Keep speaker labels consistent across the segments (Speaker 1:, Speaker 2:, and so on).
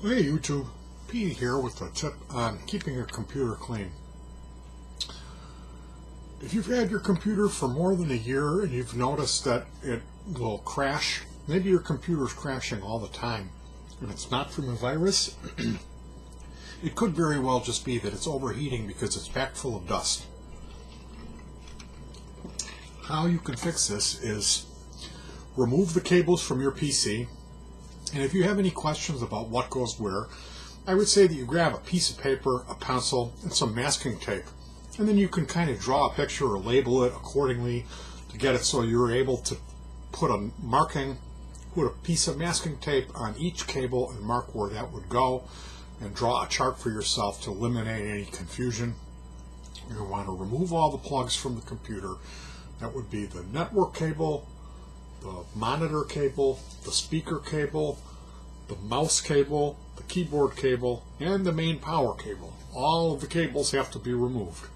Speaker 1: Hey YouTube, Petey here with a tip on keeping your computer clean. If you've had your computer for more than a year and you've noticed that it will crash, maybe your computer's crashing all the time, and it's not from a virus, it could very well just be that it's overheating because it's packed full of dust. How you can fix this is remove the cables from your PC. And if you have any questions about what goes where, I would say that you grab a piece of paper, a pencil, and some masking tape. And then you can kind of draw a picture or label it accordingly to get it so you're able to put a piece of masking tape on each cable and mark where that would go, and draw a chart for yourself to eliminate any confusion. You're going to want to remove all the plugs from the computer. That would be the network cable, the monitor cable, the speaker cable, the mouse cable, the keyboard cable, and the main power cable. All of the cables have to be removed.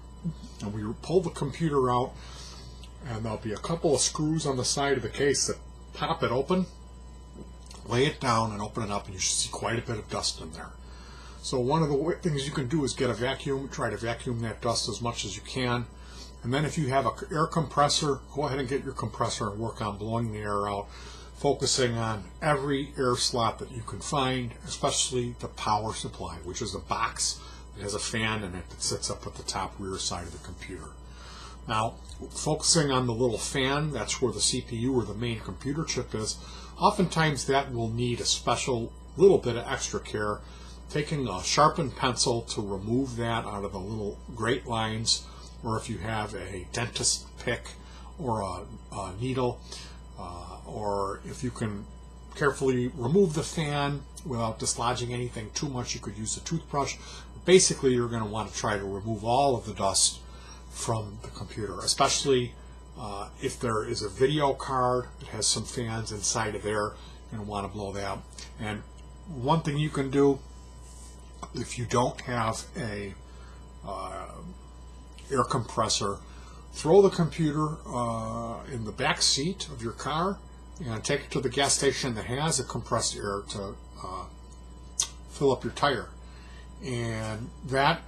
Speaker 1: And we pull the computer out, and there'll be a couple of screws on the side of the case that pop it open, lay it down, and open it up, and you should see quite a bit of dust in there. So one of the things you can do is get a vacuum, try to vacuum that dust as much as you can. And then if you have an air compressor, go ahead and get your compressor and work on blowing the air out, focusing on every air slot that you can find, especially the power supply, which is a box that has a fan in it that sits up at the top rear side of the computer. Now, focusing on the little fan, that's where the CPU or the main computer chip is. Oftentimes that will need a special little bit of extra care, taking a sharpened pencil to remove that out of the little grate lines, or if you have a dentist pick or a needle, or if you can carefully remove the fan without dislodging anything too much, you could use a toothbrush. Basically, you're going to want to try to remove all of the dust from the computer, especially if there is a video card that has some fans inside of there. You're going to want to blow that. And one thing you can do, if you don't have a air compressor, throw the computer in the back seat of your car and take it to the gas station that has a compressed air to fill up your tire. And that,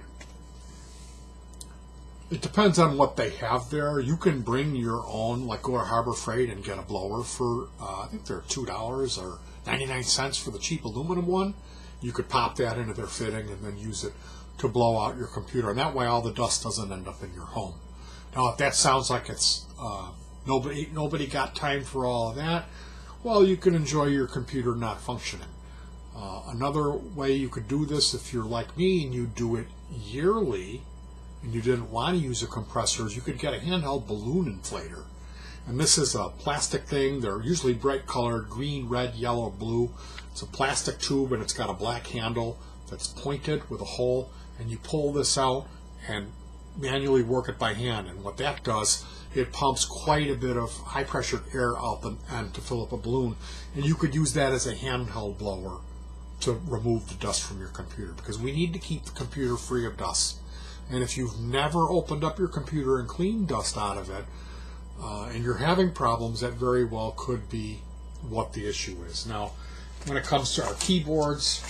Speaker 1: it depends on what they have there. You can bring your own, like go to Harbor Freight and get a blower for I think they're $2 or 99 cents for the cheap aluminum one. You could pop that into their fitting and then use it to blow out your computer, and that way all the dust doesn't end up in your home. Now, if that sounds like it's nobody got time for all of that, well, you can enjoy your computer not functioning. Another way you could do this, if you're like me and you do it yearly and you didn't want to use a compressor, is you could get a handheld balloon inflator. And this is a plastic thing. They're usually bright colored, green, red, yellow, blue. It's a plastic tube and it's got a black handle that's pointed with a hole, and you pull this out and manually work it by hand. And what that does, it pumps quite a bit of high pressure air out the end to fill up a balloon, and you could use that as a handheld blower to remove the dust from your computer, because we need to keep the computer free of dust. And if you've never opened up your computer and cleaned dust out of it, and you're having problems, that very well could be what the issue is. Now, when it comes to our keyboards,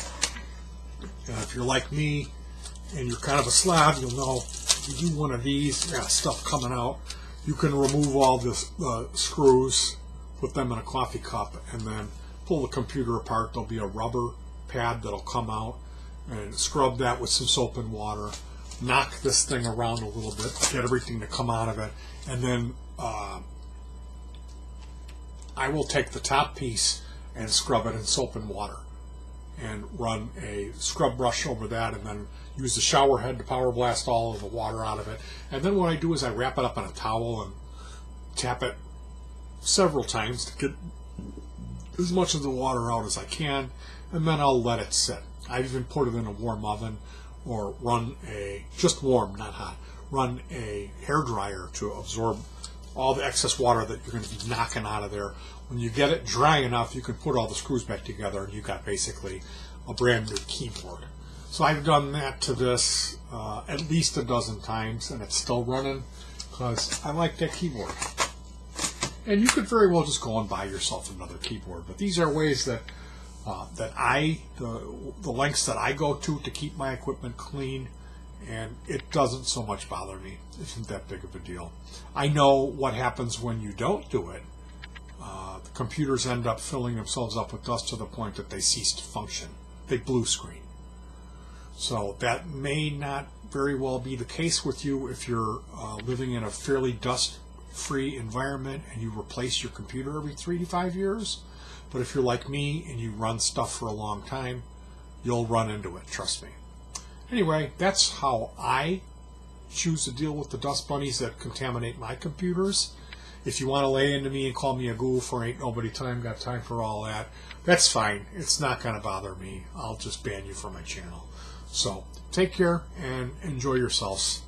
Speaker 1: if you're like me and you're kind of a slob, you'll know if you do one of these, stuff coming out, you can remove all the screws, put them in a coffee cup, and then pull the computer apart. There'll be a rubber pad that'll come out, and scrub that with some soap and water, knock this thing around a little bit, get everything to come out of it, and then I will take the top piece and scrub it in soap and water and run a scrub brush over that, and then use the shower head to power blast all of the water out of it. And then what I do is I wrap it up in a towel and tap it several times to get as much of the water out as I can, and then I'll let it sit. I've even put it in a warm oven, or run just warm, not hot, run a hair dryer to absorb all the excess water that you're going to be knocking out of there. When you get it dry enough, you can put all the screws back together, and you've got basically a brand new keyboard. So I've done that to this at least a dozen times, and it's still running because I like that keyboard. And you could very well just go and buy yourself another keyboard, but these are ways that the lengths that I go to keep my equipment clean, and it doesn't so much bother me. It isn't that big of a deal. I know what happens when you don't do it. The computers end up filling themselves up with dust to the point that they cease to function. They blue screen. So that may not very well be the case with you if you're living in a fairly dust-free environment and you replace your computer every 3 to 5 years. But if you're like me and you run stuff for a long time, you'll run into it, trust me. Anyway, that's how I choose to deal with the dust bunnies that contaminate my computers. If you want to lay into me and call me a goof or ain't nobody got time for all that, that's fine. It's not going to bother me. I'll just ban you from my channel. So take care and enjoy yourselves.